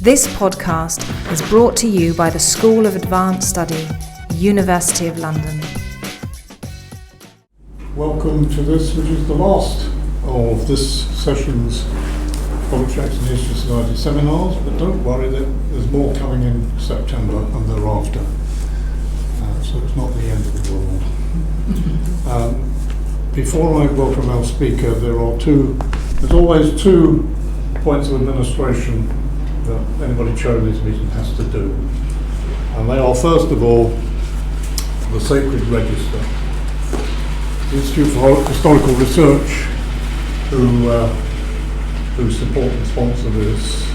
This podcast is brought to you by the School of Advanced Study, University of London. Welcome to this, which is the last of this session's Voluntary Action History Society seminars, but don't worry, there's more coming in September and thereafter, so it's not the end of the world. Before I welcome our speaker, there's always two points of administration that anybody chairing this meeting has to do. And they are, first of all, the Sacred Register. The Institute for Historical Research, who support and sponsor this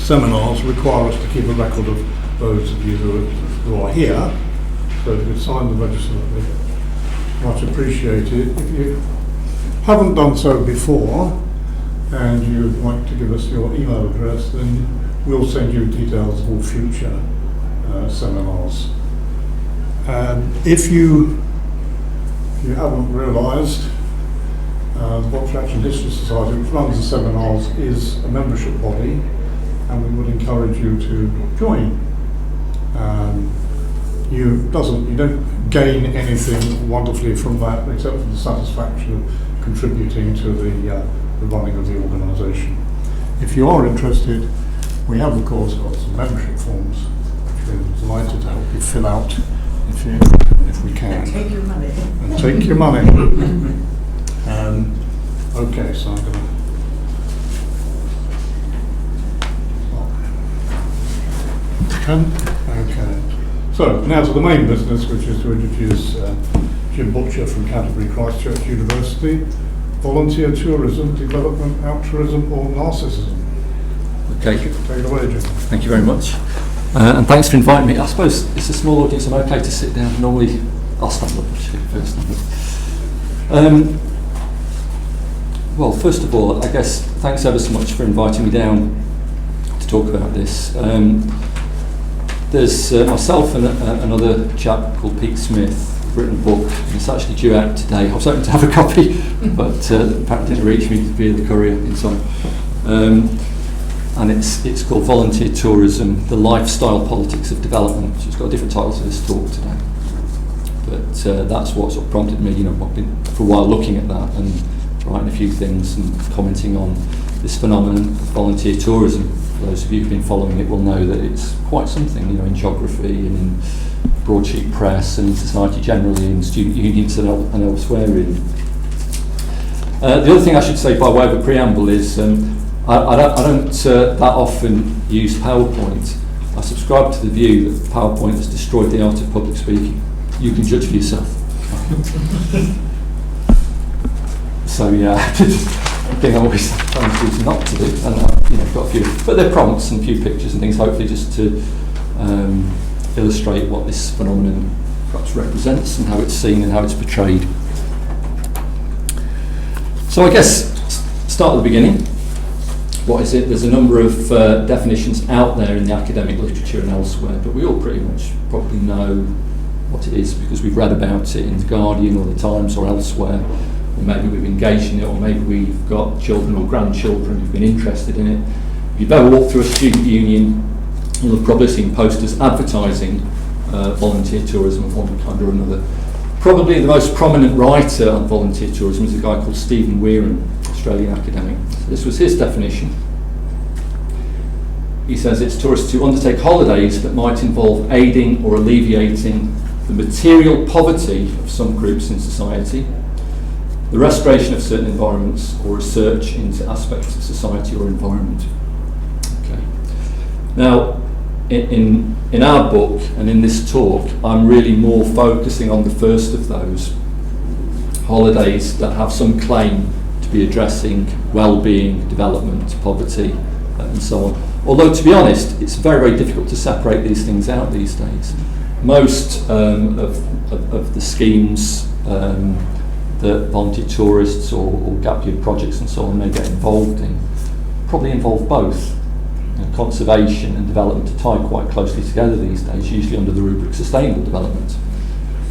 seminars, require us to keep a record of those of you who are here. So if you could sign the register, that would be much appreciated. If you haven't done so before, and you'd like to give us your email address, then we'll send you details of all future seminars. If you haven't realised, the Voluntary Action History Society, which runs the seminars, is a membership body, and we would encourage you to join. You don't gain anything wonderfully from that, except for the satisfaction of contributing to the running of the organisation. If you are interested, we have of course got some membership forms, which we're delighted to help you fill out if we can. And take your money. And take your money. Okay, so I'm going to... Okay. So, now to the main business, which is to introduce Jim Butcher from Canterbury Christchurch University. Volunteer tourism, development, altruism or narcissism. Okay. Take it away, Jim. Thank you very much. And thanks for inviting me. I suppose it's a small audience, I'm okay to sit down. Normally, I'll stand up first. Well, first of all, I guess thanks ever so much for inviting me down to talk about this. There's myself and another chap called Pete Smith have written a book, and it's actually due out today. I was hoping to have a copy, but apparently didn't reach me via the courier in time. And it's called Voluntary Tourism, the Lifestyle Politics of Development. So it's got a different title to this talk today. But that's what sort of prompted me, I've been for a while looking at that and writing a few things and commenting on this phenomenon of volunteer tourism. For those of you who've been following it will know that it's quite something, in geography and in broadsheet press and in society generally, in student unions and elsewhere. The other thing I should say by way of a preamble is I don't that often use PowerPoint. I subscribe to the view that PowerPoint has destroyed the art of public speaking. You can judge for yourself. So yeah, I think I always trying to do not to do, and I've got a few, but they're prompts and a few pictures and things, hopefully just to illustrate what this phenomenon perhaps represents and how it's seen and how it's portrayed. So I guess start at the beginning. What is it? There's a number of definitions out there in the academic literature and elsewhere, but we all pretty much probably know what it is because we've read about it in The Guardian or The Times or elsewhere, or maybe we've engaged in it, or maybe we've got children or grandchildren who've been interested in it. If you've ever walked through a student union, you'll have probably seen posters advertising volunteer tourism of one kind or another. Probably the most prominent writer on volunteer tourism is a guy called Stephen Wearen, Australian academic. So this was his definition. He says it's tourists who undertake holidays that might involve aiding or alleviating the material poverty of some groups in society, the restoration of certain environments, or research into aspects of society or environment. Okay. Now, in our book and in this talk, I'm really more focusing on the first of those, holidays that have some claim to be addressing well-being, development, poverty, and so on. Although, to be honest, it's very, very difficult to separate these things out these days. Most of the schemes that volunteer tourists or gap year projects and so on may get involved in probably involve both. Conservation and development are tied quite closely together these days, usually under the rubric sustainable development.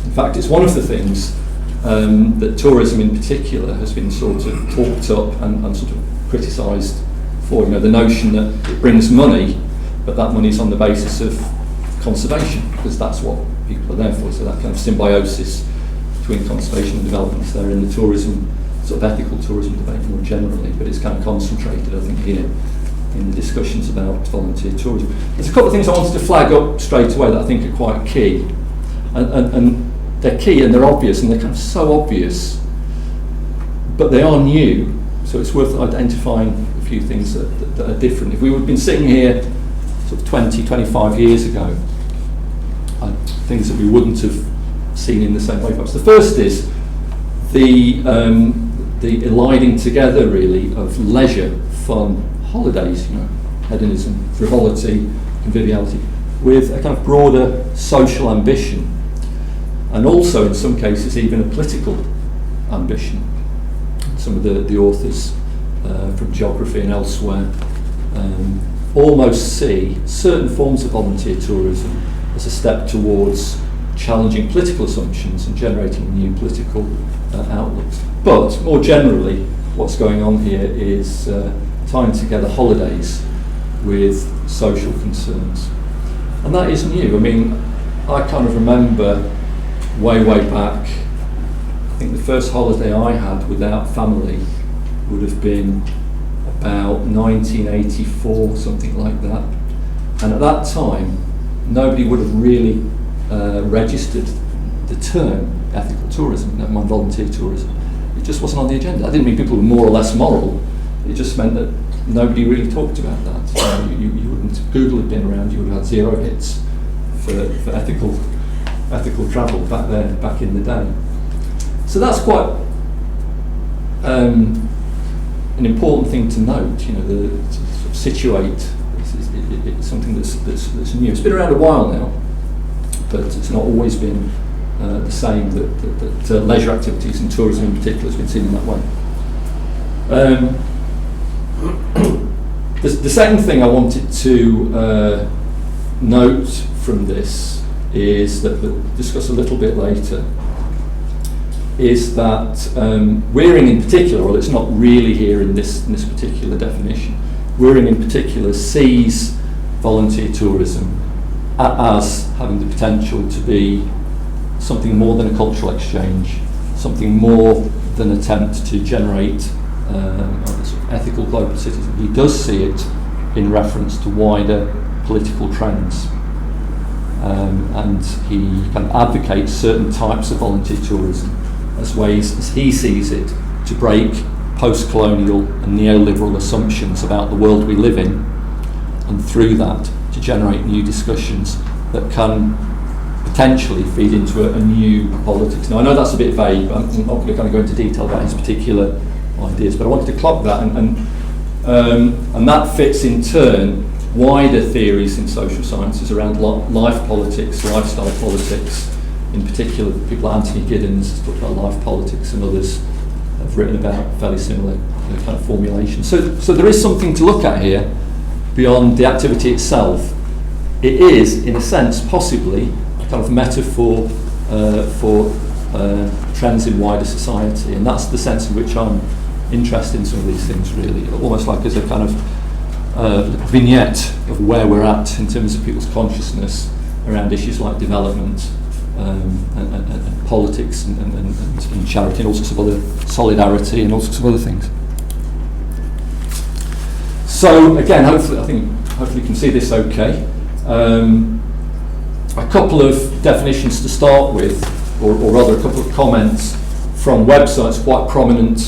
In fact, it's one of the things that tourism in particular has been sort of talked up and sort of criticised before, the notion that it brings money, but that money is on the basis of conservation, because that's what people are there for. So that kind of symbiosis between conservation and development is there in the tourism, sort of ethical tourism debate more generally, but it's kind of concentrated, I think, here in the discussions about volunteer tourism. There's a couple of things I wanted to flag up straight away that I think are quite key, and they're key and they're obvious, and they're kind of so obvious, but they are new, so it's worth identifying a few things that are different. If we would have been sitting here sort of 20, 25 years ago, things that we wouldn't have seen in the same way perhaps. The first is the eliding together really of leisure, fun, holidays, hedonism, frivolity, conviviality, with a kind of broader social ambition, and also in some cases even a political ambition. Some of the authors from geography and elsewhere almost see certain forms of volunteer tourism as a step towards challenging political assumptions and generating new political outlooks. But more generally, what's going on here is tying together holidays with social concerns. And that is new. I mean, I kind of remember way back, I think the first holiday I had without family would have been about 1984, something like that. And at that time, nobody would have really registered the term ethical tourism, never mind volunteer tourism. It just wasn't on the agenda. I didn't mean people were more or less moral. It just meant that nobody really talked about that. You wouldn't, Google had been around, you would have had 0 hits for ethical travel back in the day. So that's quite an important thing to note. To sort of situate. It's something that's new. It's been around a while now, but it's not always been the same. That leisure activities and tourism in particular has been seen in that way. The second thing I wanted to note from this is that we'll discuss a little bit later, is that Wearing in particular, well, it's not really here in this particular definition, Wearing in particular sees volunteer tourism as having the potential to be something more than a cultural exchange, something more than an attempt to generate ethical global citizen. He does see it in reference to wider political trends, and he kind of advocates certain types of volunteer tourism as ways, as he sees it, to break post-colonial and neoliberal assumptions about the world we live in, and through that to generate new discussions that can potentially feed into a new politics. Now I know that's a bit vague, but I'm not going to kind of go into detail about his particular ideas, but I wanted to clock that, and that fits in turn wider theories in social sciences around life politics, lifestyle politics. In particular, people like Anthony Giddens has talked about life politics, and others have written about fairly similar kind of formulations. So there is something to look at here beyond the activity itself. It is, in a sense, possibly a kind of metaphor for trends in wider society, and that's the sense in which I'm interested in some of these things, really, almost like as a kind of vignette of where we're at in terms of people's consciousness around issues like development and politics and charity and all sorts of other solidarity and all sorts of other things. So again, hopefully you can see this okay. A couple of definitions to start with, or rather a couple of comments from websites, quite prominent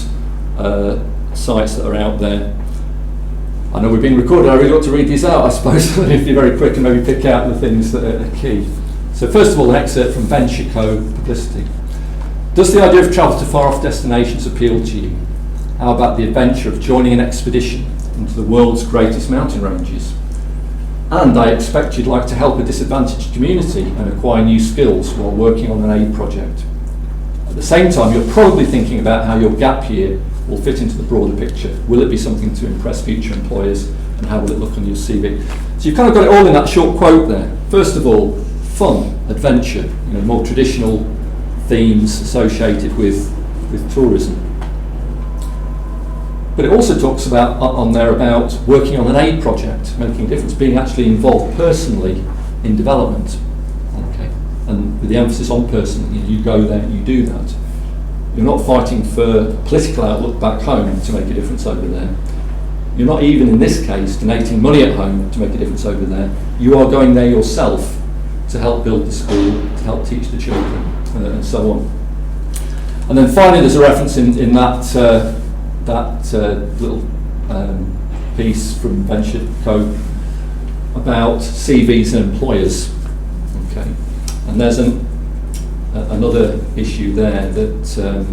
sites that are out there. I know we're being recorded, I really ought to read these out, I suppose, if you're very quick and maybe pick out the things that are key. So first of all, an excerpt from Venture Co. Publicity. Does the idea of travel to far-off destinations appeal to you? How about the adventure of joining an expedition into the world's greatest mountain ranges? And I expect you'd like to help a disadvantaged community and acquire new skills while working on an aid project. At the same time, you're probably thinking about how your gap year will fit into the broader picture. Will it be something to impress future employers, and how will it look on your CV? So you've kind of got it all in that short quote there. First of all, fun, adventure, more traditional themes associated with tourism. But it also talks about on there about working on an aid project, making a difference, being actually involved personally in development. Okay, and with the emphasis on personally, you go there, you do that. You're not fighting for political outlook back home to make a difference over there. You're not even in this case donating money at home to make a difference over there. You are going there yourself to help build the school, to help teach the children, and so on. And then finally, there's a reference in that little piece from Venture Co about CVs and employers. Okay, and there's another issue there that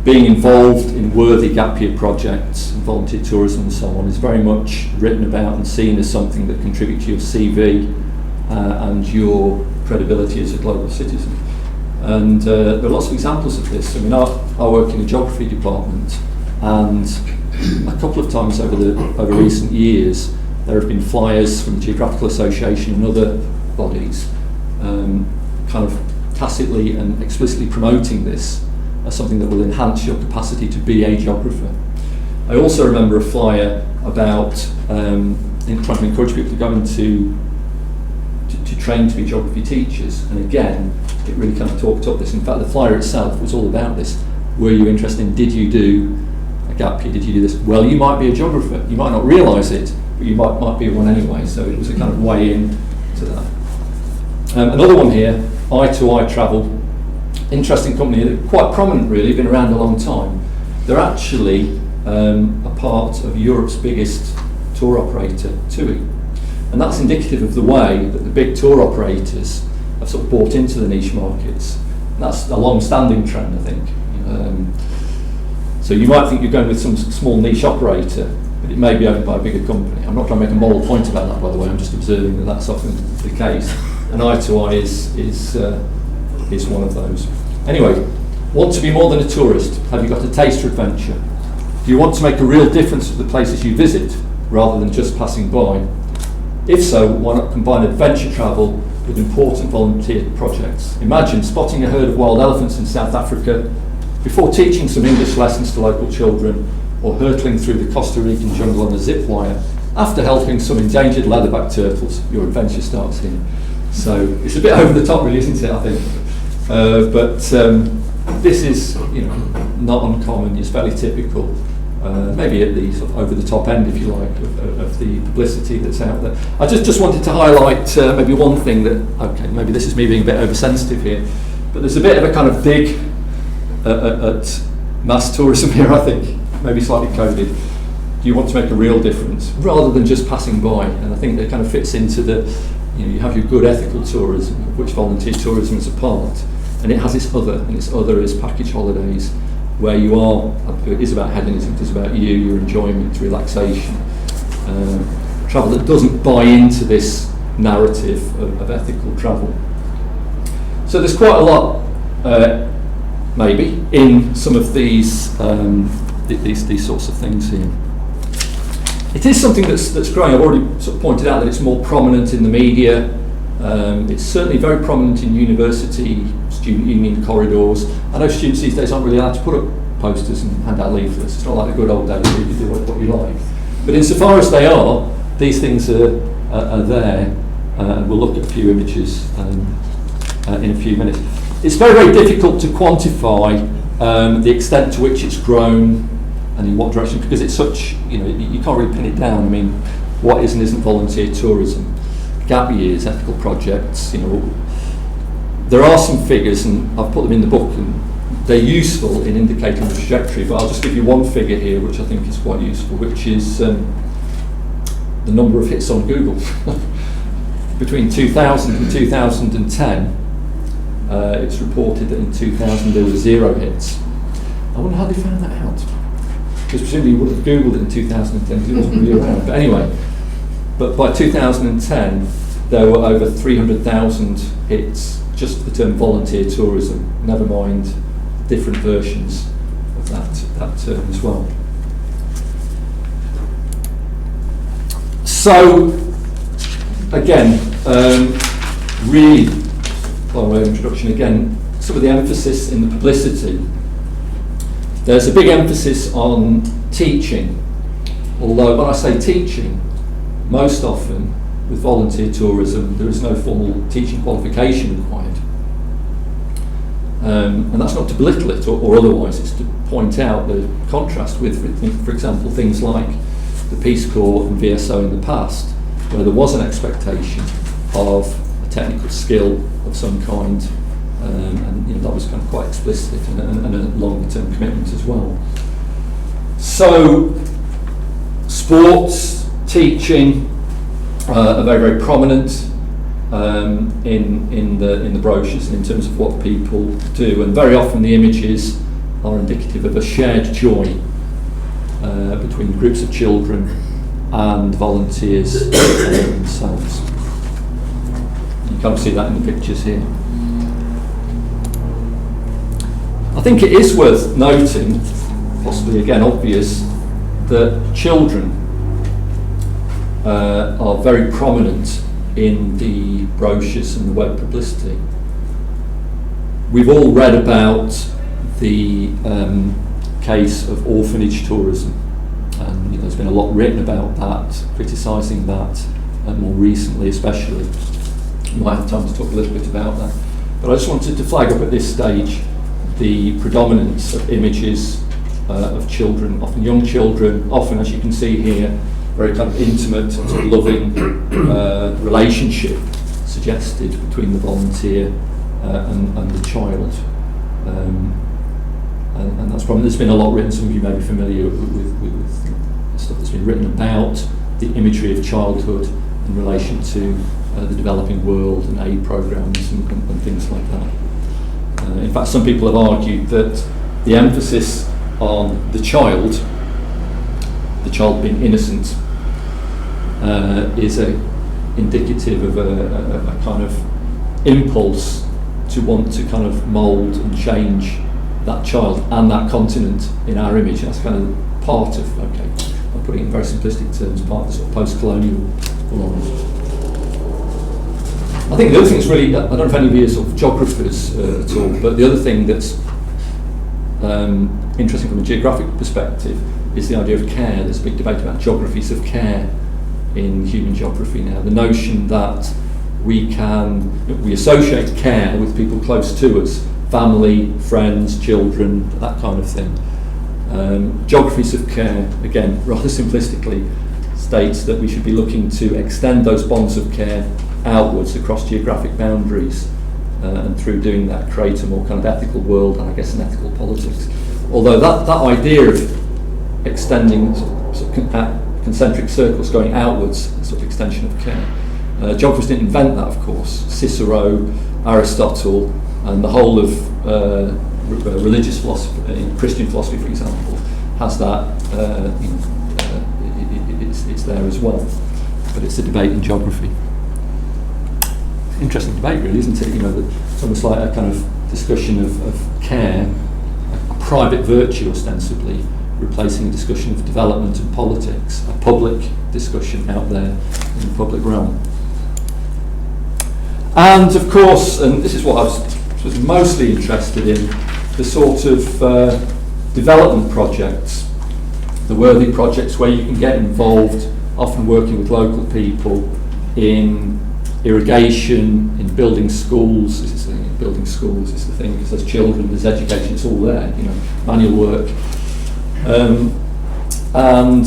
being involved in worthy gap year projects and volunteer tourism and so on is very much written about and seen as something that contributes to your CV and your credibility as a global citizen. And there are lots of examples of this. I mean, I work in a geography department, and a couple of times over recent years, there have been flyers from the Geographical Association and other bodies kind of tacitly and explicitly promoting this as something that will enhance your capacity to be a geographer. I also remember a flyer about trying to encourage people to go into to train to be geography teachers, and again, it really kind of talked up this. In fact, the flyer itself was all about this. Were you interested in, did you do a gap year, did you do this? Well, you might be a geographer, you might not realise it, but you might be one anyway, so it was a kind of way in to that. Another one here, I2I Travel, interesting company, they're quite prominent really, been around a long time. They're actually a part of Europe's biggest tour operator, TUI. And that's indicative of the way that the big tour operators have sort of bought into the niche markets. And that's a long-standing trend, I think. So you might think you're going with some small niche operator, but it may be owned by a bigger company. I'm not trying to make a moral point about that, by the way. I'm just observing that that's often the case. And I2I is one of those. Anyway, want to be more than a tourist? Have you got a taste for adventure? Do you want to make a real difference to the places you visit, rather than just passing by? If so, why not combine adventure travel with important volunteer projects? Imagine spotting a herd of wild elephants in South Africa before teaching some English lessons to local children, or hurtling through the Costa Rican jungle on a zip wire after helping some endangered leatherback turtles. Your adventure starts here. So it's a bit over the top, really, isn't it? I think, but this is, not uncommon. It's fairly typical. Maybe at the sort of over the top end, if you like, of the publicity that's out there. I just wanted to highlight maybe one thing that, okay, maybe this is me being a bit oversensitive here, but there's a bit of a kind of dig at mass tourism here, I think, maybe slightly coded. Do you want to make a real difference rather than just passing by? And I think that kind of fits into the, you have your good ethical tourism, of which volunteer tourism is a part, and it has its other, and its other is package holidays, where you are, it is about hedonism, it is about you, your enjoyment, relaxation, travel that doesn't buy into this narrative of ethical travel. So there's quite a lot, maybe, in some of these sorts of things here. It is something that's growing. I've already sort of pointed out that it's more prominent in the media. It's certainly very prominent in university student union corridors. I know students these days aren't really allowed to put up posters and hand out leaflets. It's not like the good old days where you do what you like. But insofar as they are, these things are there. We'll look at a few images in a few minutes. It's very, very difficult to quantify the extent to which it's grown and in what direction, because it's such, you can't really pin it down. I mean, what is and isn't volunteer tourism? Gap years, ethical projects, there are some figures, and I've put them in the book, and they're useful in indicating the trajectory, but I'll just give you one figure here which I think is quite useful, which is the number of hits on Google. Between 2000 and 2010, it's reported that in 2000 there were 0 hits. I wonder how they found that out, because presumably you would have Googled it in 2010 because it wasn't really around. But anyway, but by 2010 there were over 300,000 hits just for the term volunteer tourism, never mind different versions of that term as well. So again, really, by way of introduction, again, some of the emphasis in the publicity There's a big emphasis on teaching, although when I say teaching, most often with volunteer tourism there is no formal teaching qualification required. And that's not to belittle it or otherwise, it's to point out the contrast with, for example, things like the Peace Corps and VSO in the past, where there was an expectation of a technical skill of some kind, and that was kind of quite explicit, and a longer term commitment as well. So sports, teaching are very, very prominent in the brochures and in terms of what people do, and very often the images are indicative of a shared joy between groups of children and volunteers themselves. You kind of see that in the pictures here. I think it is worth noting, possibly again obvious, that children are very prominent in the brochures and the web publicity. We've all read about the case of orphanage tourism, and there's been a lot written about that, criticising that, and more recently especially. We might have time to talk a little bit about that. But I just wanted to flag up at this stage the predominance of images of children, often young children, often, as you can see here, very kind of intimate and sort of loving relationship suggested between the volunteer and the child. And that's probably, there's been a lot written, some of you may be familiar with stuff that's been written about the imagery of childhood in relation to the developing world and aid programs and things like that. In fact, some people have argued that the emphasis on the child being innocent, is indicative of a kind of impulse to want to kind of mould and change that child and that continent in our image. That's kind of part of, I'm putting it in very simplistic terms, part of the sort of post-colonial world. I think the other thing is really, I don't know if any of you are sort of geographers at all, but the other thing that's interesting from a geographic perspective is the idea of care. There's a big debate about geographies of care in human geography now. The notion that we associate care with people close to us, family, friends, children, that kind of thing. Geographies of care, again, rather simplistically, states that we should be looking to extend those bonds of care outwards across geographic boundaries, and through doing that create a more kind of ethical world and I guess an ethical politics. Although that idea of extending sort of concentric circles going outwards, sort of extension of care, geographers didn't invent that, of course. Cicero, Aristotle, and the whole of religious philosophy, Christian philosophy, for example, has that. It's there as well, but it's a debate in geography. Interesting debate, really, isn't it? It's almost like a kind of discussion of care, a private virtue ostensibly, replacing a discussion of development and politics, a public discussion out there in the public realm. And of course, and this is what I was mostly interested in, the sort of development projects, the worthy projects where you can get involved, often working with local people in irrigation, in building schools. This is the thing, building schools is the thing, because there's children, there's education, it's all there, manual work. And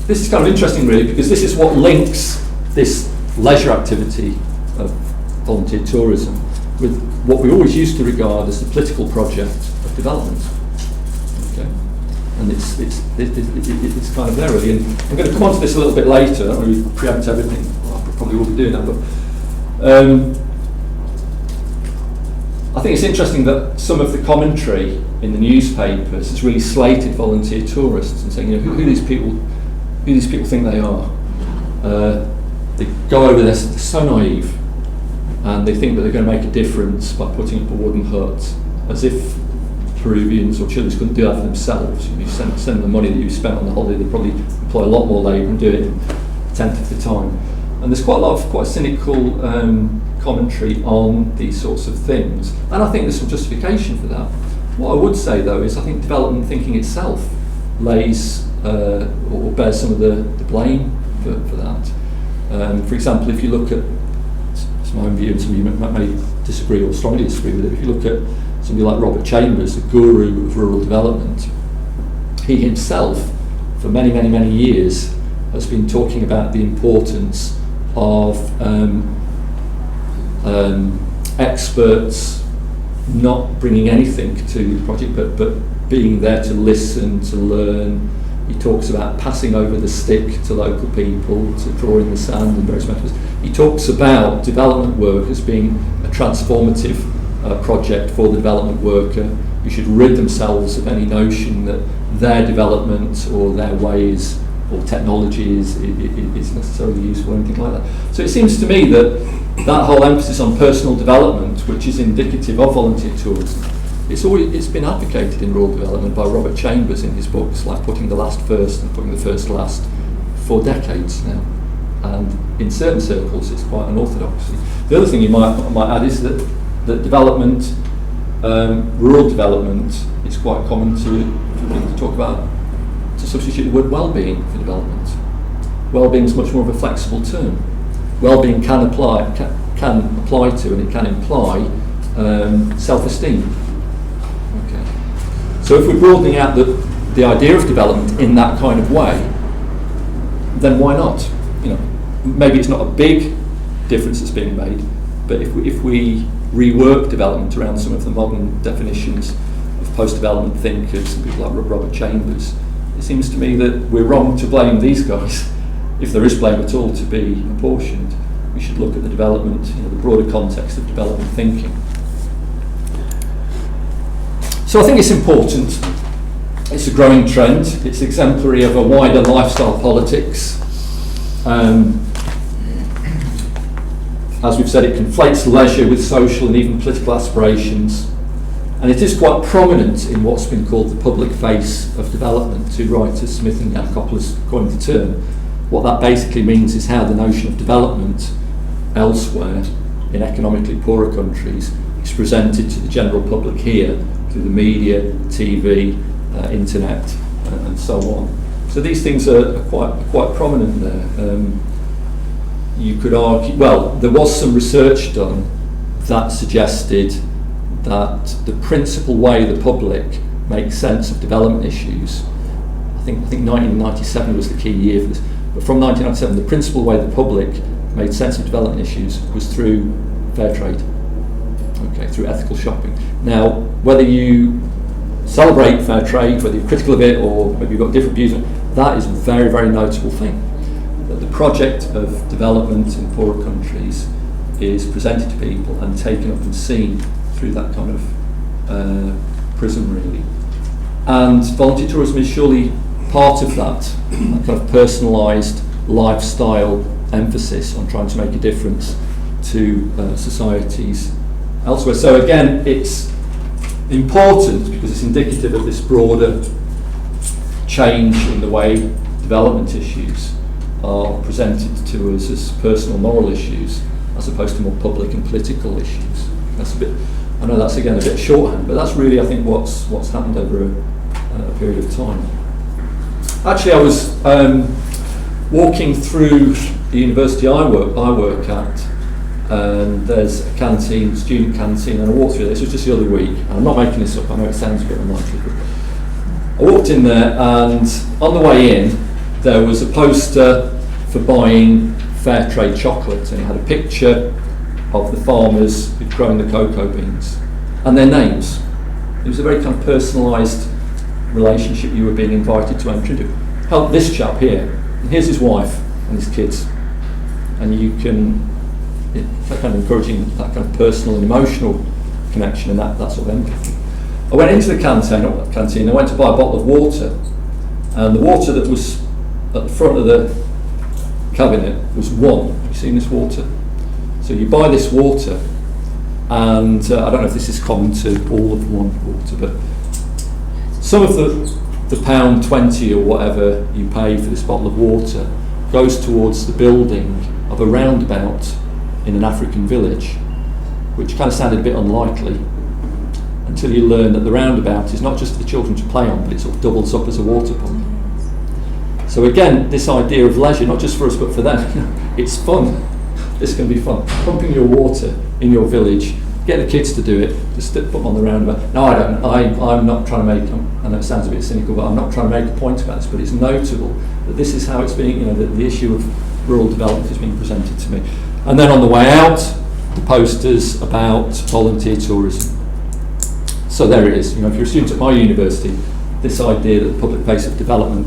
this is kind of interesting, really, because this is what links this leisure activity of volunteer tourism with what we always used to regard as the political project of development. Okay, and it's kind of there, really. And I'm going to come on to this a little bit later. I don't really preempt everything. I probably will be doing that, but I think it's interesting that some of the commentary in the newspapers has really slated volunteer tourists and saying, who these people think they are. They go over there, they're so naive, and they think that they're going to make a difference by putting up a wooden hut, as if Peruvians or Chileans couldn't do that for themselves. You send them the money that you spent on the holiday, they probably employ a lot more labour and do it in a tenth of the time. And there's quite a lot of quite cynical commentary on these sorts of things, and I think there's some justification for that. What I would say though is I think development thinking itself lays or bears some of the blame for that. For example, if you look at, it's my own view and some of you may disagree or strongly disagree with it, if you look at somebody like Robert Chambers, the guru of rural development, he himself for many, many, many years has been talking about the importance of experts not bringing anything to the project but being there to listen, to learn. He talks about passing over the stick to local people, to draw in the sand and various methods. He talks about development work as being a transformative project for the development worker who should rid themselves of any notion that their development or their ways or technology is necessarily useful or anything like that. So it seems to me that that whole emphasis on personal development, which is indicative of volunteer tourism, it's been advocated in rural development by Robert Chambers in his books, like Putting the Last First and Putting the First Last, for decades now. And in certain circles, it's quite an orthodoxy. The other thing you might add is that development, rural development, is quite common to talk about, to substitute the word well-being for development. Well-being is much more of a flexible term. Well-being can apply to and it can imply self-esteem. Okay. So if we're broadening out the idea of development in that kind of way, then why not? Maybe it's not a big difference that's being made, but if we rework development around some of the modern definitions of post-development thinkers and people like Robert Chambers, it seems to me that we're wrong to blame these guys, if there is blame at all to be apportioned. We should look at the development, the broader context of development thinking. So I think it's important. It's a growing trend. It's exemplary of a wider lifestyle politics. As we've said, it conflates leisure with social and even political aspirations. And it is quite prominent in what's been called the public face of development. Two writers, Smith and Yankopoulos, coined the term. What that basically means is how the notion of development elsewhere in economically poorer countries is presented to the general public here through the media, TV, internet, and so on. So these things are quite prominent there. You could argue, well, there was some research done that suggested that the principal way the public makes sense of development issues, I think 1997 was the key year for this, but from 1997 the principal way the public made sense of development issues was through fair trade, through ethical shopping. Now, whether you celebrate fair trade, whether you're critical of it or maybe you've got different views on it, that is a very, very notable thing. That the project of development in poorer countries is presented to people and taken up and seen through that kind of prism, really. And volunteer tourism is surely part of that kind of personalised lifestyle emphasis on trying to make a difference to societies elsewhere. So again, it's important because it's indicative of this broader change in the way development issues are presented to us as personal moral issues as opposed to more public and political issues. That's a bit, I know that's again a bit shorthand, but that's really, I think, what's happened over a period of time. Actually, I was walking through the university I work at, and there's a canteen, student canteen, and I walked through this. It was just the other week, and I'm not making this up, I know it sounds a bit unlikely, but I walked in there, and on the way in there was a poster for buying fair trade chocolate, and it had a picture of the farmers who'd grown the cocoa beans and their names. It was a very kind of personalised relationship you were being invited to enter into. Help this chap here, and here's his wife and his kids, and you can, it's kind of encouraging that kind of personal and emotional connection and that sort of empathy. I went into the canteen, I went to buy a bottle of water, and the water that was at the front of the cabinet was one. Have you seen this water? So you buy this water, and I don't know if this is common to all of one water, but some of the £1.20 or whatever you pay for this bottle of water goes towards the building of a roundabout in an African village, which kind of sounded a bit unlikely. until you learn that the roundabout is not just for the children to play on, but it sort of doubles up as a water pump. So again, this idea of leisure, not just for us but for them, it's fun. This can be fun. Pumping your water in your village, get the kids to do it, just put them on the roundabout. No, I don't. I'm not trying to make, I know it sounds a bit cynical, but I'm not trying to make a point about this, but it's notable that this is how it's being, the issue of rural development is being presented to me. And then on the way out, the posters about volunteer tourism. So there it is. If you're a student at my university, this idea that the public pace of development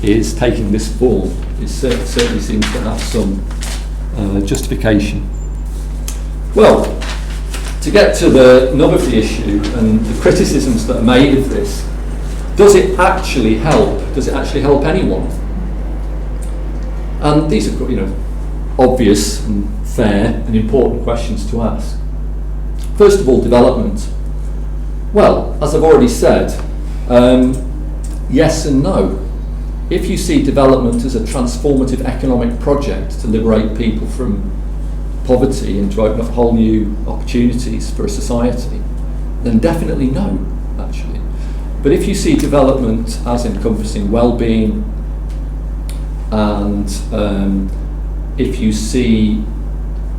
is taking this form, it certainly seems to have some justification. Well, to get to the nub of the issue and the criticisms that are made of this, does it actually help? Does it actually help anyone? And these are, obvious and fair and important questions to ask. First of all, development. Well, as I've already said, yes and no. If you see development as a transformative economic project to liberate people from poverty and to open up whole new opportunities for a society, then definitely no, actually. But if you see development as encompassing well-being, and if you see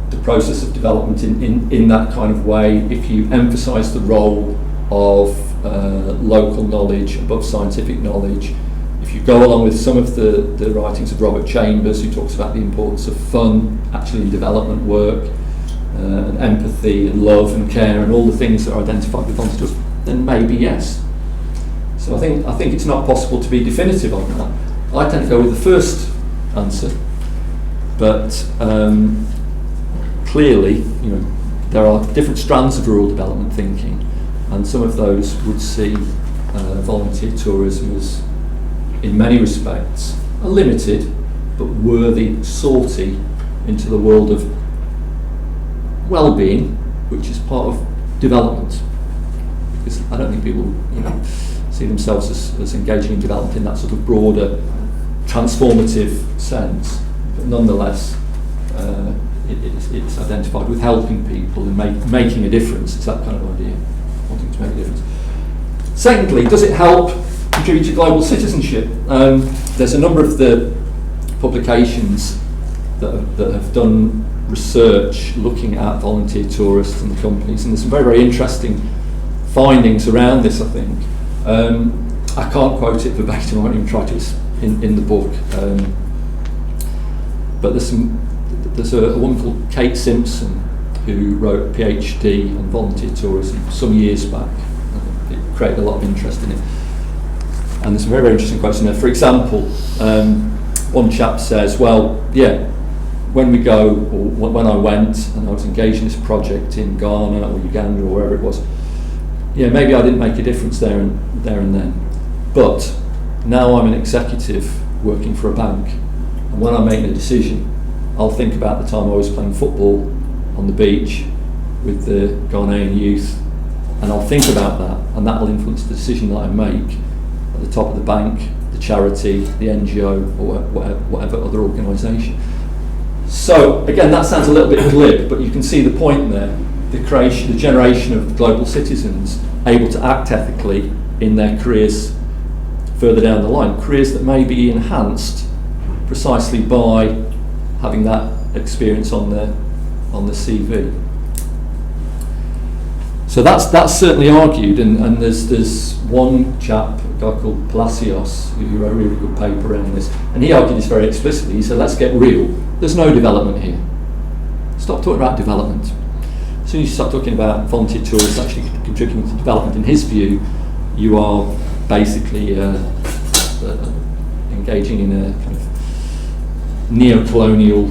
the process of development in that kind of way, if you emphasise the role of local knowledge above scientific knowledge, if you go along with some of the writings of Robert Chambers, who talks about the importance of fun actually in development work, and empathy and love and care and all the things that are identified with volunteers, then maybe yes. So I think it's not possible to be definitive on that. I tend to go with the first answer, but clearly, there are different strands of rural development thinking, and some of those would see volunteer tourism as, in many respects, a limited but worthy sortie into the world of well-being, which is part of development. Because I don't think people, see themselves as engaging in development in that sort of broader, transformative sense. But nonetheless, it's identified with helping people and making a difference. It's that kind of idea, wanting to make a difference. Secondly, does it help contribute to global citizenship? There's a number of the publications that have done research looking at volunteer tourists and the companies, and there's some very, very interesting findings around this, I think. I can't quote it verbatim, I won't even try to in the book, but there's a woman called Kate Simpson who wrote a PhD on volunteer tourism some years back. It created a lot of interest in it. And there's some very, very interesting quotes in there. For example, one chap says, well, yeah, when we go, or when I went and I was engaged in this project in Ghana or Uganda or wherever it was, yeah, maybe I didn't make a difference there and then. But now I'm an executive working for a bank, and when I'm making a decision, I'll think about the time I was playing football on the beach with the Ghanaian youth, and I'll think about that, and that will influence the decision that I make at the top of the bank, the charity, the NGO, or whatever other organisation. So again, that sounds a little bit glib, but you can see the point there. The generation of global citizens able to act ethically in their careers further down the line, careers that may be enhanced precisely by having that experience on the CV. So that's certainly argued, and there's one chap, a guy called Palacios, who wrote a really good paper around this, and he argued this very explicitly. He said, let's get real. There's no development here. Stop talking about development. As soon as you start talking about volunteer tourists actually contributing to development, in his view, you are basically engaging in a kind of neo-colonial,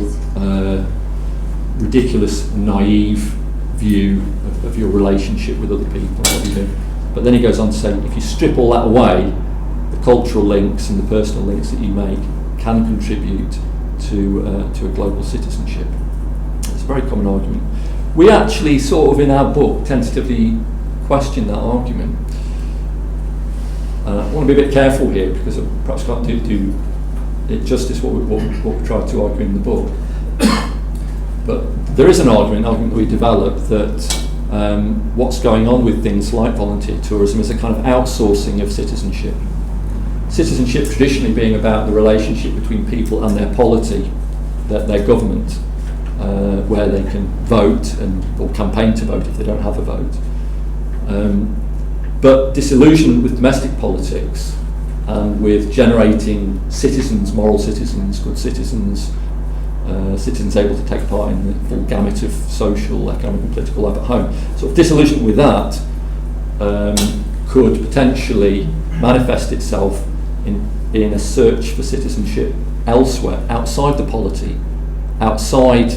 ridiculous, naive view of your relationship with other people and what you do. But then he goes on to say, if you strip all that away, the cultural links and the personal links that you make can contribute to a global citizenship. It's a very common argument. We actually sort of in our book tentatively question that argument. I want to be a bit careful here because I perhaps can't do it justice what we try to argue in the book. But there is an argument that we developed that what's going on with things like volunteer tourism is a kind of outsourcing of citizenship. Citizenship traditionally being about the relationship between people and their polity, their government, where they can vote or campaign to vote if they don't have a vote. But disillusionment with domestic politics and with generating citizens, moral citizens, good citizens, citizens able to take part in the full gamut of social, economic and political life at home. Sort of disillusionment with that could potentially manifest itself in a search for citizenship elsewhere, outside the polity, outside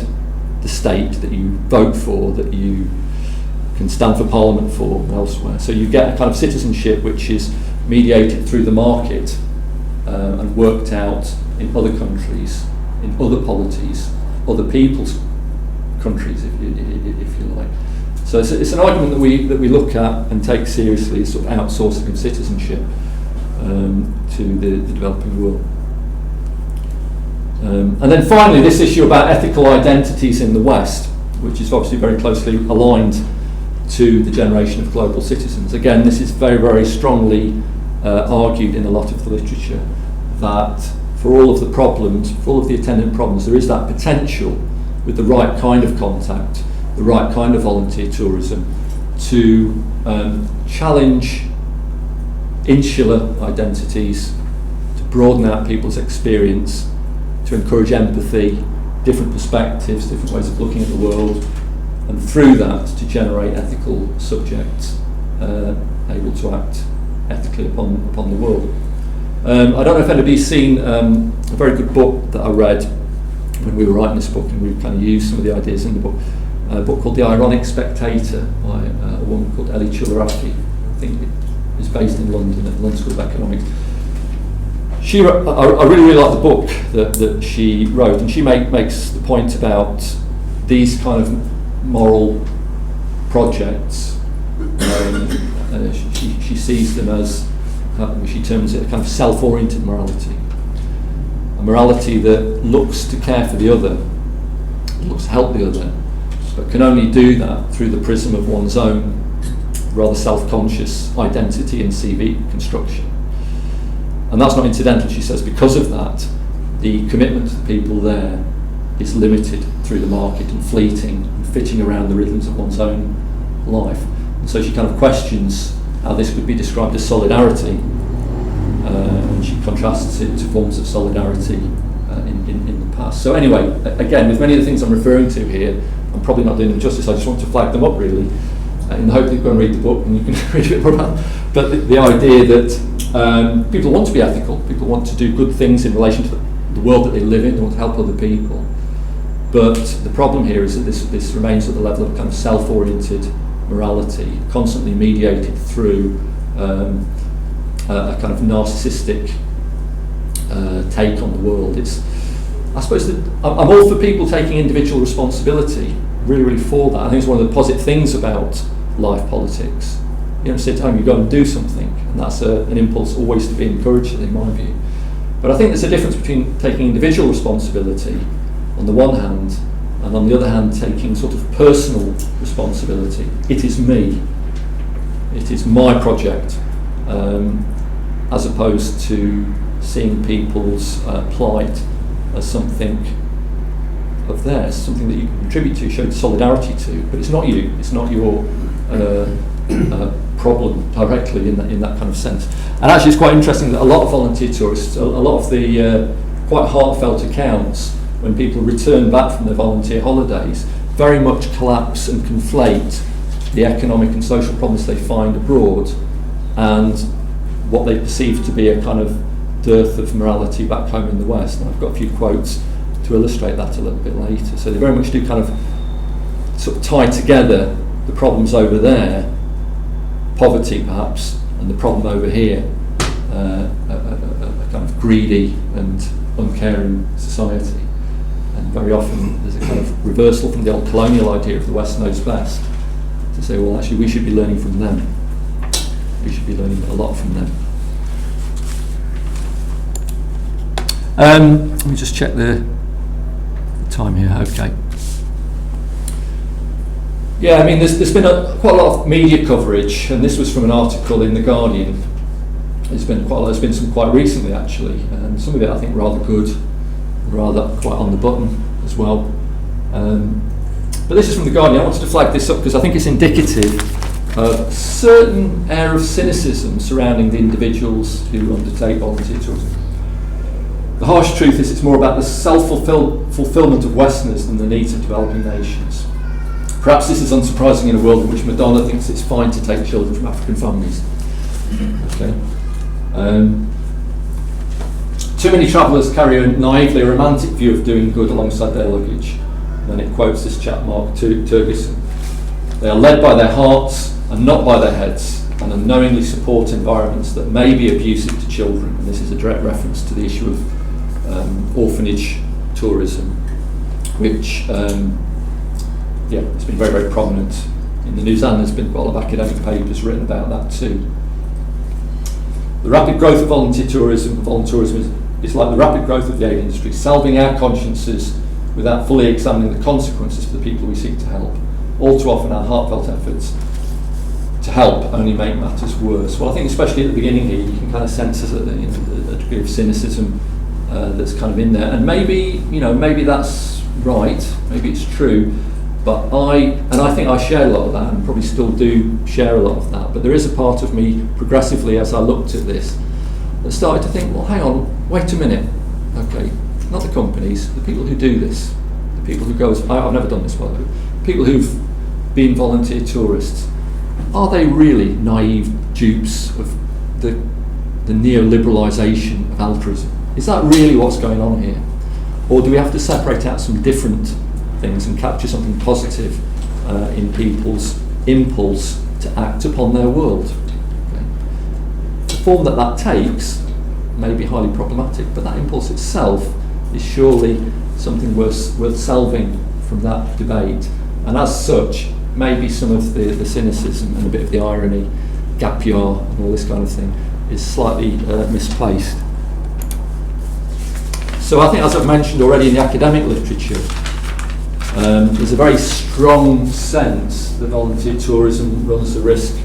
the state that you vote for, that you can stand for parliament for, elsewhere. So you get a kind of citizenship which is mediated through the market and worked out in other countries, in other polities, other people's countries, if you like. So it's an argument that we look at and take seriously, sort of outsourcing of citizenship to the developing world. And then finally, this issue about ethical identities in the West, which is obviously very closely aligned to the generation of global citizens. Again, this is very, very strongly argued in a lot of the literature, that for all of the problems, for all of the attendant problems, there is that potential with the right kind of contact, the right kind of volunteer tourism, to challenge insular identities, to broaden out people's experience, to encourage empathy, different perspectives, different ways of looking at the world, and through that to generate ethical subjects able to act ethically upon the world. I don't know if anybody's seen a very good book that I read when we were writing this book, and we kind of used some of the ideas in the book, a book called The Ironic Spectator by a woman called Ellie Chuluraki. I think it is based in London at the London School of Economics. I really like the book that she wrote, and she makes the point about these kind of moral projects. She sees them as, she terms it a kind of self-oriented morality, a morality that looks to care for the other, looks to help the other, but can only do that through the prism of one's own rather self-conscious identity and CV construction. And that's not incidental, she says. Because of that, the commitment to the people there is limited through the market and fleeting and fitting around the rhythms of one's own life. And so she kind of questions how this could be described as solidarity, and she contrasts it to forms of solidarity in the past. So anyway, again, with many of the things I'm referring to here, I'm probably not doing them justice. I just want to flag them up really, in the hope that you go and read the book and you can read a bit more about them. But the idea that people want to be ethical, people want to do good things in relation to the world that they live in, they want to help other people. But the problem here is that this remains at the level of kind of self-oriented morality, constantly mediated through a kind of narcissistic take on the world. I suppose that I'm all for people taking individual responsibility, really, really for that. I think it's one of the positive things about life politics. You know, sit at home, you go and do something, and that's an impulse always to be encouraged, in my view. But I think there's a difference between taking individual responsibility on the one hand, and on the other hand taking sort of personal responsibility. It is me, it is my project, as opposed to seeing people's plight as something of theirs, something that you can contribute to, show solidarity to, but it's not you, it's not your problem directly in that kind of sense. And actually it's quite interesting that a lot of volunteer tourists, a lot of the quite heartfelt accounts when people return back from their volunteer holidays very much collapse and conflate the economic and social problems they find abroad and what they perceive to be a kind of dearth of morality back home in the West. And I've got a few quotes to illustrate that a little bit later. So they very much do kind of sort of tie together the problems over there, poverty perhaps, and the problem over here, a kind of greedy and uncaring society. And very often there's a kind of reversal from the old colonial idea of the West knows best, to say, well, actually we should be learning from them. We should be learning a lot from them. Let me just check the time here. Okay. Yeah, I mean, there's been quite a lot of media coverage, and this was from an article in The Guardian. There's been some quite recently, actually, and some of it I think rather good, rather quite on the button as well. But this is from The Guardian. I wanted to flag this up because I think it's indicative of a certain air of cynicism surrounding the individuals who undertake volunteer tourism. The harsh truth is it's more about the self-fulfillment of Westerners than the needs of developing nations. Perhaps this is unsurprising in a world in which Madonna thinks it's fine to take children from African families. Okay. Too many travellers carry a naively romantic view of doing good alongside their luggage. And then it quotes this chap, Mark Turgison. They are led by their hearts and not by their heads, and unknowingly support environments that may be abusive to children. And this is a direct reference to the issue of orphanage tourism, which it's been very, very prominent in the news, and there's been quite a lot of academic papers written about that too. The rapid growth of volunteer tourism is like the rapid growth of the aid industry, salving our consciences without fully examining the consequences for the people we seek to help. All too often our heartfelt efforts to help only make matters worse. Well, I think especially at the beginning here, you can kind of sense a degree of cynicism that's kind of in there. And maybe that's right, maybe it's true, but I think I share a lot of that, and probably still do share a lot of that. But there is a part of me, progressively, as I looked at this, that started to think, well, hang on, wait a minute, okay, not the companies, the people who do this, the people who go, I've never done this well, people who've been volunteer tourists, are they really naive dupes of the neoliberalisation of altruism? Is that really what's going on here? Or do we have to separate out some different things and capture something positive in people's impulse to act upon their world? Okay. The form that takes may be highly problematic, but that impulse itself is surely something worth salving from that debate. And as such, maybe some of the cynicism and a bit of the irony, gap year and all this kind of thing is slightly misplaced. So I think, as I've mentioned already in the academic literature, there's a very strong sense that volunteer tourism runs the risk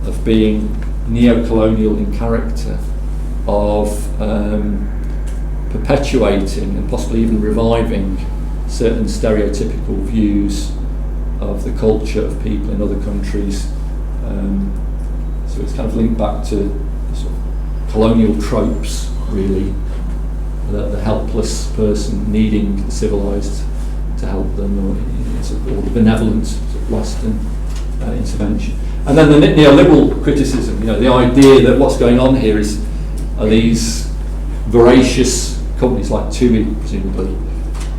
of being neo-colonial in character, of perpetuating and possibly even reviving certain stereotypical views of the culture of people in other countries. So it's kind of linked back to sort of colonial tropes, really. The helpless person needing the civilised to help them, or the benevolent sort of Western intervention. And then the neoliberal criticism, the idea that what's going on here are these voracious companies like TUI, presumably,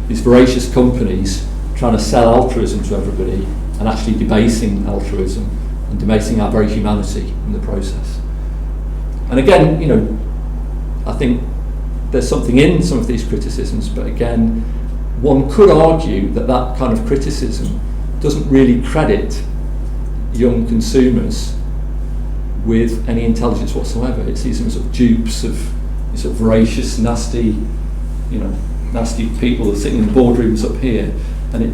these voracious companies trying to sell altruism to everybody and actually debasing altruism and debasing our very humanity in the process. And again, I think there's something in some of these criticisms, but again, one could argue that kind of criticism doesn't really credit young consumers with any intelligence whatsoever. It sees them as sort of dupes of these sort of voracious, nasty people sitting in boardrooms up here. And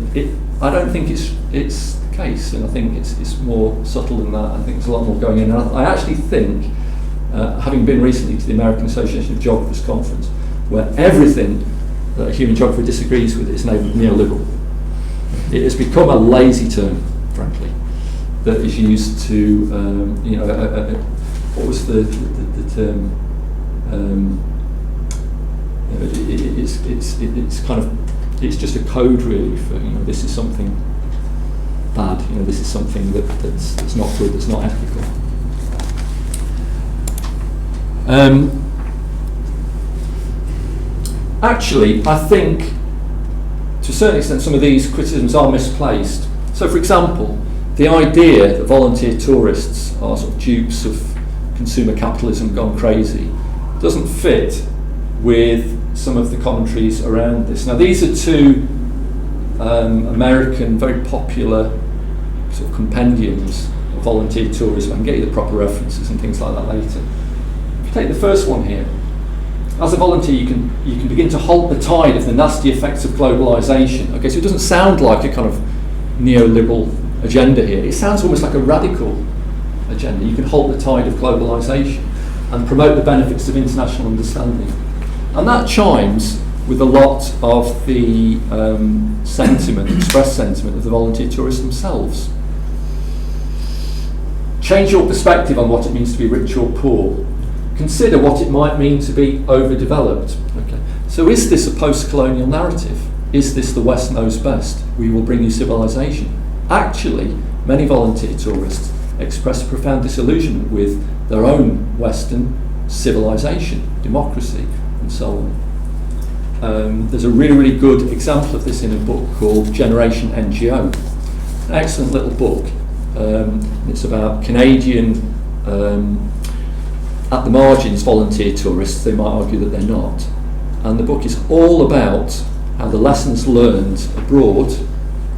I don't think it's the case, and I think it's more subtle than that. I think there's a lot more going in. And I actually think, having been recently to the American Association of Geographers conference, where everything that a human geographer disagrees with is labelled neoliberal. It has become a lazy term, frankly, that is used to, what was the term? It's just a code really for this is something bad. This is something that's not good, that's not ethical. Actually, I think to a certain extent some of these criticisms are misplaced. So, for example, the idea that volunteer tourists are sort of dupes of consumer capitalism gone crazy doesn't fit with some of the commentaries around this. Now, these are two American, very popular sort of compendiums of volunteer tourism. I can get you the proper references and things like that later. If you take the first one here, as a volunteer, you can begin to halt the tide of the nasty effects of globalisation. Okay, so it doesn't sound like a kind of neoliberal agenda here. It sounds almost like a radical agenda. You can halt the tide of globalisation and promote the benefits of international understanding. And that chimes with a lot of the expressed sentiment of the volunteer tourists themselves. Change your perspective on what it means to be rich or poor. Consider what it might mean to be overdeveloped. Okay. So is this a post-colonial narrative? Is this the West knows best? We will bring you civilization. Actually, many volunteer tourists express a profound disillusionment with their own Western civilization, democracy, and so on. There's a really, really good example of this in a book called Generation NGO. An excellent little book. It's about Canadian, at the margins, volunteer tourists. They might argue that they're not. And the book is all about how the lessons learned abroad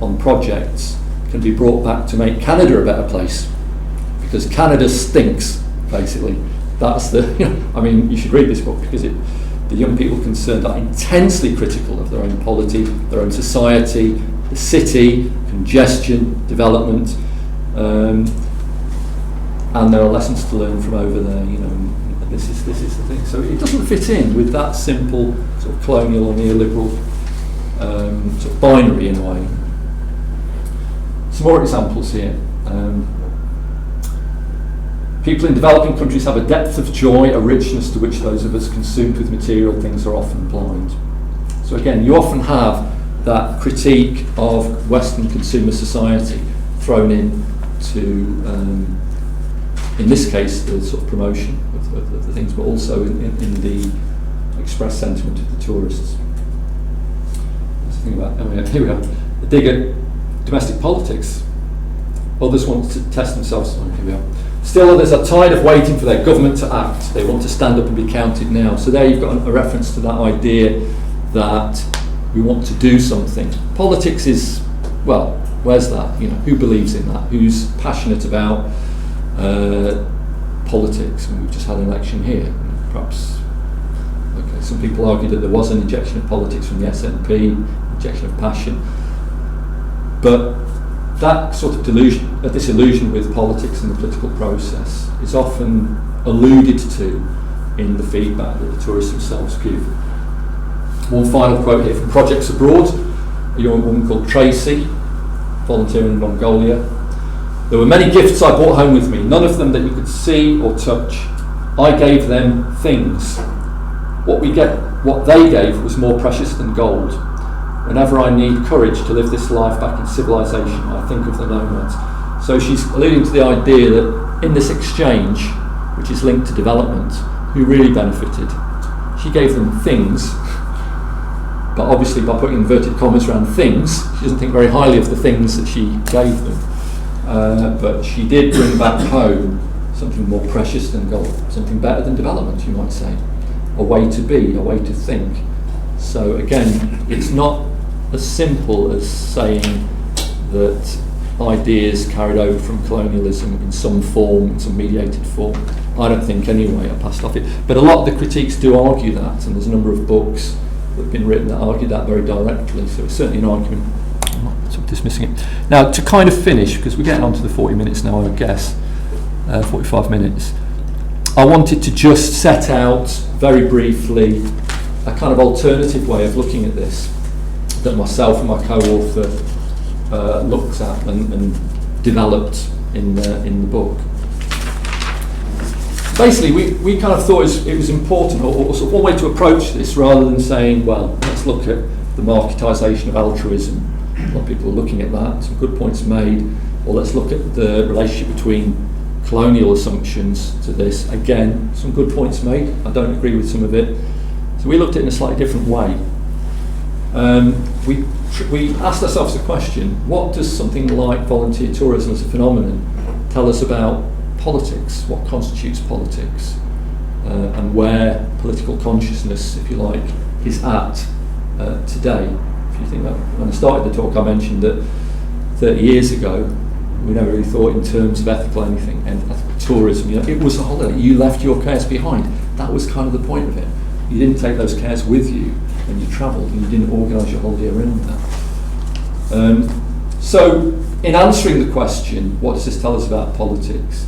on projects can be brought back to make Canada a better place. Because Canada stinks, basically. That's the, you should read this book because the young people concerned are intensely critical of their own polity, their own society, the city, congestion, development. And there are lessons to learn from over there, and this is the thing. So it doesn't fit in with that simple sort of colonial or neoliberal sort of binary in a way. Some more examples here. People in developing countries have a depth of joy, a richness to which those of us consumed with material things are often blind. So again, you often have that critique of Western consumer society thrown in to, in this case, the sort of promotion of the things, but also in the express sentiment of the tourists. Let's think about, here we are. A dig at domestic politics. Others want to test themselves. Here we are. Still others are tired of waiting for their government to act. They want to stand up and be counted now. So there you've got a reference to that idea that we want to do something. Politics is, well, where's that? Who believes in that? Who's passionate about politics? And we've just had an election here. Perhaps, okay, some people argue that there was an injection of politics from the SNP, injection of passion. But that sort of disillusion with politics and the political process is often alluded to in the feedback that the tourists themselves give. One final quote here from Projects Abroad, a young woman called Tracy, volunteering in Mongolia. There were many gifts I brought home with me, none of them that you could see or touch. I gave them things. What they gave was more precious than gold. Whenever I need courage to live this life back in civilization, I think of the nomads. So she's alluding to the idea that in this exchange, which is linked to development, who really benefited? She gave them things, but obviously by putting inverted commas around things, she doesn't think very highly of the things that she gave them. But she did bring back home something more precious than gold, something better than development, you might say. A way to be, a way to think. So again, it's not as simple as saying that ideas carried over from colonialism in some form, in some mediated form. I don't think anyway, I passed off it. But a lot of the critiques do argue that, and there's a number of books that have been written that argue that very directly, so it's certainly an argument. I'm not sort of dismissing it. Now, to kind of finish, because we're getting on to the 40 minutes now, I would guess, 45 minutes, I wanted to just set out very briefly a kind of alternative way of looking at this that myself and my co-author looked at and developed in the book. Basically, we kind of thought it was important, or sort of one way to approach this, rather than saying, well, let's look at the marketization of altruism. A lot of people are looking at that, some good points made. Or let's look at the relationship between colonial assumptions to this. Again, some good points made. I don't agree with some of it. So we looked at it in a slightly different way. We asked ourselves the question, what does something like volunteer tourism as a phenomenon tell us about politics? What constitutes politics? And where political consciousness, if you like, is at today. If you think about, when I started the talk, I mentioned that 30 years ago, we never really thought in terms of ethical anything, and ethical tourism. It was a holiday. You left your cares behind. That was kind of the point of it. You didn't take those cares with you when you travelled, and you didn't organise your holiday around that. So in answering the question, what does this tell us about politics,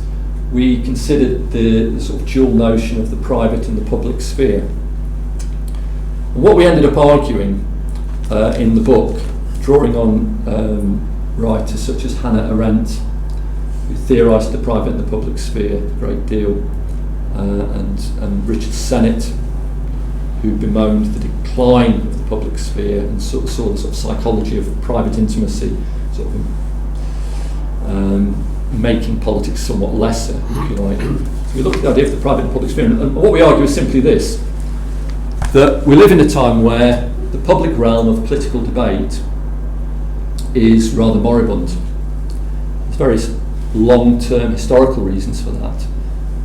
we considered the sort of dual notion of the private and the public sphere. And what we ended up arguing in the book, drawing on writers such as Hannah Arendt, who theorised the private and the public sphere a great deal, and Richard Sennett, who bemoaned the decline of the public sphere and saw the sort of psychology of private intimacy, sort of making politics somewhat lesser, if you like. So we looked at the idea of the private and public sphere, and what we argue is simply this: that we live in a time where the public realm of political debate is rather moribund. There's various long-term historical reasons for that,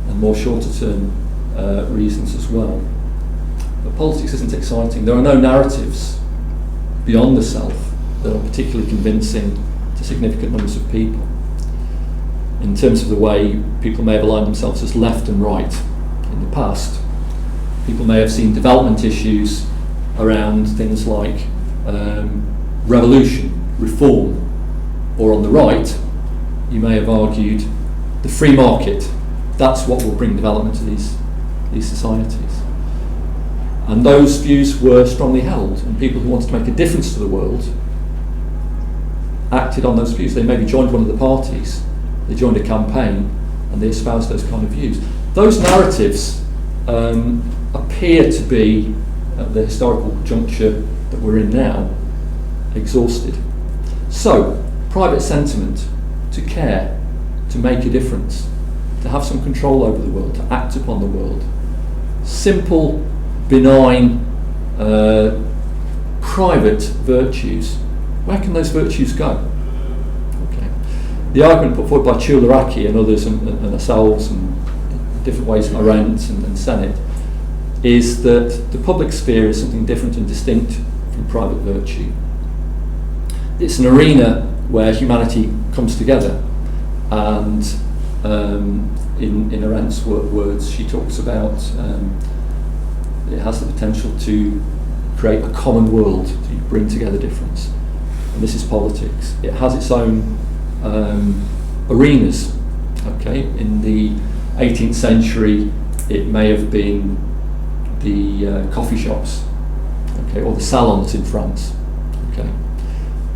and more shorter-term reasons as well. But politics isn't exciting. There are no narratives beyond the self that are particularly convincing to significant numbers of people, in terms of the way people may have aligned themselves as left and right in the past. People may have seen development issues around things like revolution, reform, or on the right, you may have argued the free market. That's what will bring development to these societies. And those views were strongly held, and people who wanted to make a difference to the world acted on those views. They maybe joined one of the parties, they joined a campaign, and they espoused those kind of views. Those narratives appear to be, at the historical juncture that we're in now, exhausted. So, private sentiment, to care, to make a difference, to have some control over the world, to act upon the world. Simple, benign, private virtues. Where can those virtues go? Okay. The argument put forward by Tularaki and others and ourselves and different ways, Arendt and Sennett, is that the public sphere is something different and distinct from private virtue. It's an arena where humanity comes together, and in Arendt's words, she talks about it has the potential to create a common world, to bring together difference. And this is politics. It has its own arenas. Okay, in the 18th century, it may have been the coffee shops, okay, or the salons in France. Okay,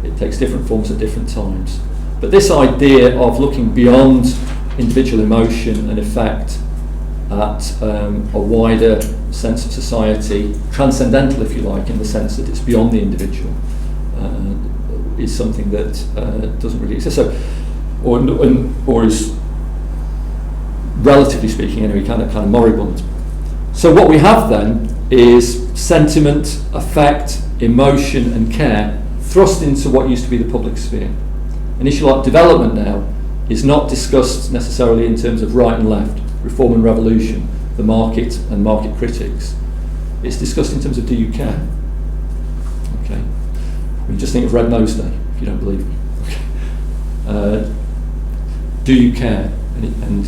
it takes different forms at different times. But this idea of looking beyond individual emotion and effect at a wider sense of society, transcendental, if you like, in the sense that it's beyond the individual, is something that doesn't really exist. So, or is, relatively speaking, anyway, kind of moribund. So what we have then is sentiment, affect, emotion, and care thrust into what used to be the public sphere. An issue like development now is not discussed necessarily in terms of right and left, reform and revolution, the market and market critics. It's discussed in terms of, do you care? Okay. I mean, just think of Red Nose Day, if you don't believe me. Okay. Do you care? And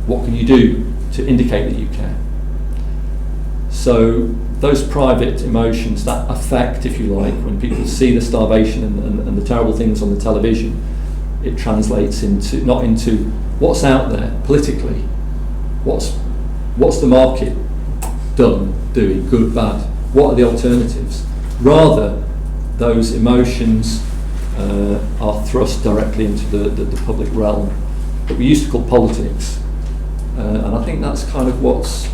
what can you do to indicate that you care? So those private emotions, that affect, if you like, when people see the starvation and the terrible things on the television, it translates into, not into what's out there politically, what's the market doing, good, bad, what are the alternatives? Rather, those emotions are thrust directly into the public realm that we used to call politics. And I think that's kind of what's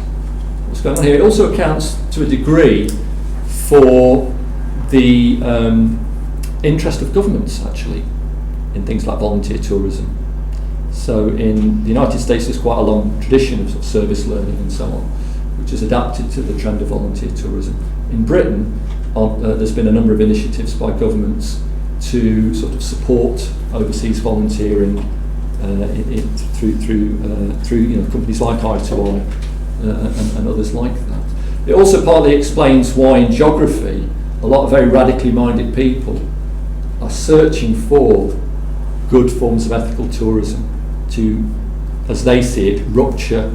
going on here. It also accounts to a degree for the interest of governments, actually, in things like volunteer tourism. So in the United States there's quite a long tradition of, sort of service learning and so on, which has adapted to the trend of volunteer tourism. In Britain, there's been a number of initiatives by governments to sort of support overseas volunteering through companies like I2I and others like that. It also partly explains why in geography a lot of very radically minded people are searching for good forms of ethical tourism to, as they see it, rupture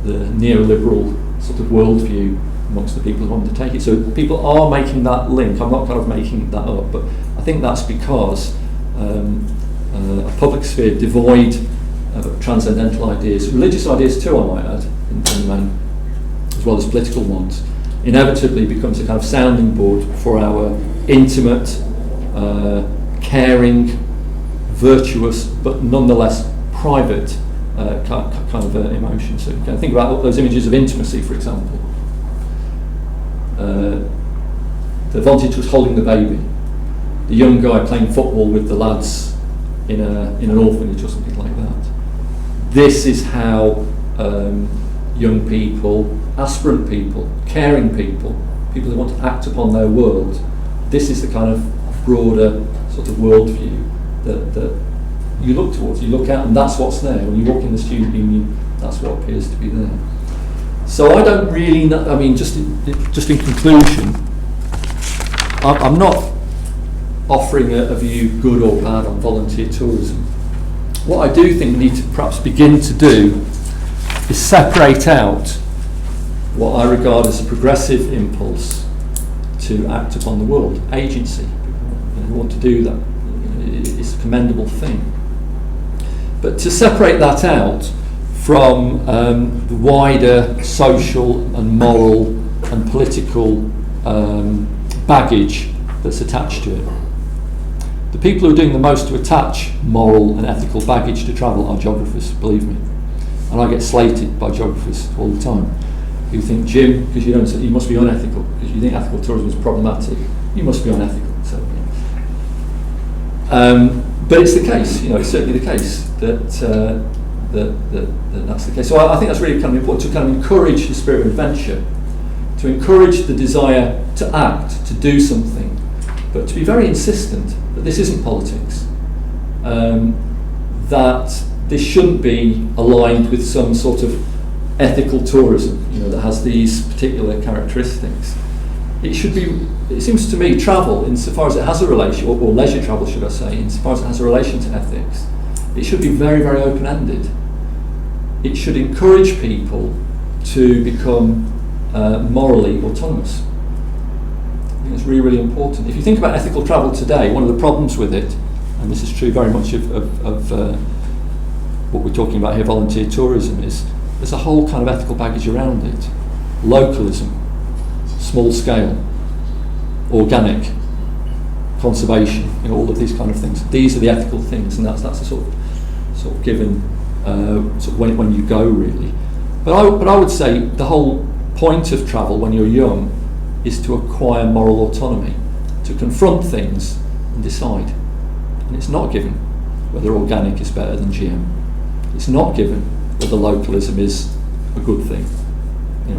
the neoliberal sort of worldview amongst the people who want to take it. So people are making that link. I'm not kind of making that up, but I think that's because a public sphere devoid of transcendental ideas, religious ideas too, I might add, in the main, as well as political ones, inevitably becomes a kind of sounding board for our intimate, caring, virtuous, but nonetheless private kind of emotions. So you can think about those images of intimacy, for example. The Voluntary was holding the baby, the young guy playing football with the lads in an orphanage or something like that. This is how young people, aspirant people, caring people who want to act upon their world, this is the kind of broader sort of worldview that you look towards, you look out, and that's what's there. When you walk in the student union, that's what appears to be there. So I don't really know, I mean, just in conclusion, I'm not offering a view, good or bad, on volunteer tourism. What I do think we need to perhaps begin to do is separate out what I regard as a progressive impulse to act upon the world, agency. We want to do that. It's a commendable thing. But to separate that out from the wider social and moral and political baggage that's attached to it. The people who are doing the most to attach moral and ethical baggage to travel are geographers, believe me. And I get slated by geographers all the time who think, Jim, because you must be unethical, because you think ethical tourism is problematic, you must be unethical. So, but it's the case, it's certainly the case that that's the case. So I think that's really kind of important, to kind of encourage the spirit of adventure, to encourage the desire to act, to do something, but to be very insistent that this isn't politics, that this shouldn't be aligned with some sort of ethical tourism, that has these particular characteristics. It should be, it seems to me, travel, insofar as it has a relation, or leisure travel should I say, insofar as it has a relation to ethics, it should be very, very open-ended. It should encourage people to become morally autonomous. I think it's really, really important. If you think about ethical travel today, one of the problems with it, and this is true very much of what we're talking about here, volunteer tourism, is there's a whole kind of ethical baggage around it. Localism, small scale, organic, conservation, all of these kind of things. These are the ethical things, and that's a sort of given sort of when you go, really. But I would say the whole point of travel when you're young is to acquire moral autonomy, to confront things and decide. And it's not given whether organic is better than GM. It's not given whether localism is a good thing.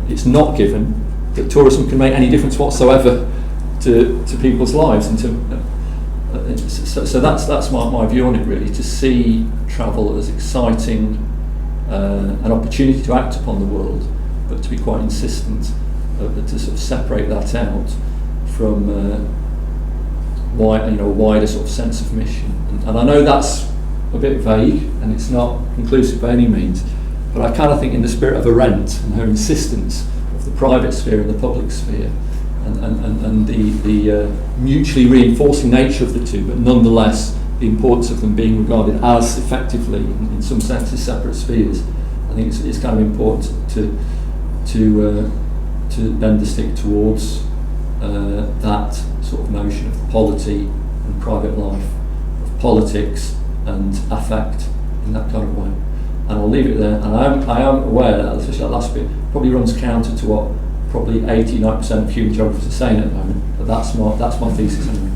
It's not given that tourism can make any difference whatsoever to people's lives. And so that's my view on it, really, to see travel as exciting, an opportunity to act upon the world, but to be quite insistent to sort of separate that out from a wider sort of sense of mission. And I know that's a bit vague and it's not conclusive by any means, but I kind of think in the spirit of Arendt and her insistence of the private sphere and the public sphere, and the mutually reinforcing nature of the two, but nonetheless the importance of them being regarded as effectively, in some senses, separate spheres. I think it's kind of important to bend the stick towards that sort of notion of polity and private life, of politics and affect in that kind of way. And I'll leave it there. And I am aware that, especially that last bit, probably runs counter to what probably 80-90% of human geographers are saying at the moment. But that's my thesis anyway.